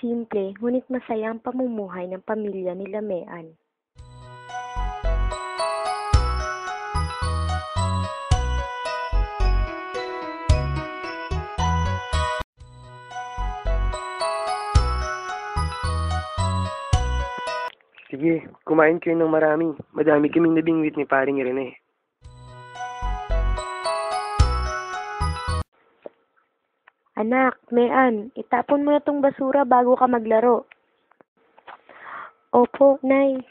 simple ngunit masayang pamumuhay ng pamilya nila Mean. Sige, kumain kayo ng marami. Madami kaming nabingwit ni paring Rene. Anak, Mean, itapon mo na tong basura bago ka maglaro. Opo, Nay.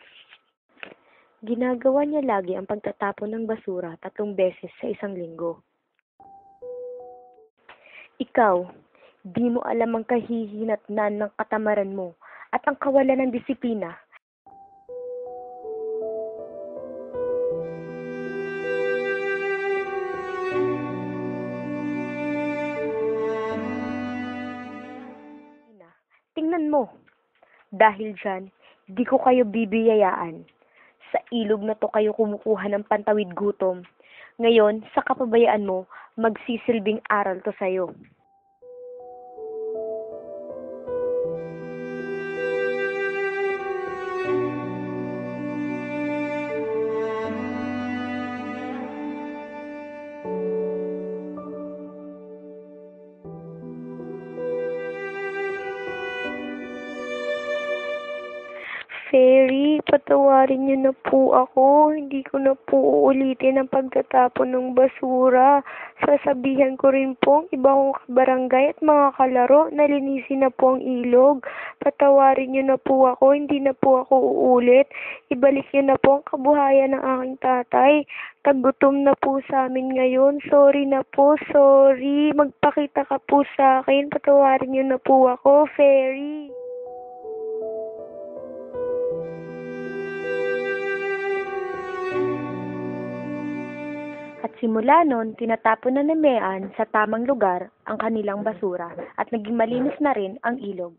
Ginagawa niya lagi ang pagtatapon ng basura 3 beses sa isang linggo. Ikaw, di mo alam ang kahihinatnan ng katamaran mo at ang kawalan ng disiplina. Tingnan mo, dahil dyan, di ko kayo bibiyayaan. Sa ilog na to kayo kumukuha ng pantawid gutom. Ngayon, sa kapabayaan mo, magsisilbing aral to sa'yo. Fairy, patawarin niyo na po ako. Hindi ko na po uulitin ang pagtatapon ng basura. Sasabihan ko rin po ang iba kong kabarangay at mga kalaro na linisin na po ang ilog. Patawarin niyo na po ako. Hindi na po ako uulit. Ibalik niyo na po ang kabuhayan ng aking tatay. Tagutom na po sa amin ngayon. Sorry na po, sorry. Magpakita ka po sa akin. Patawarin niyo na po ako, Fairy. At simula nun, tinatapon na ni Mean sa tamang lugar ang kanilang basura at naging malinis na rin ang ilog.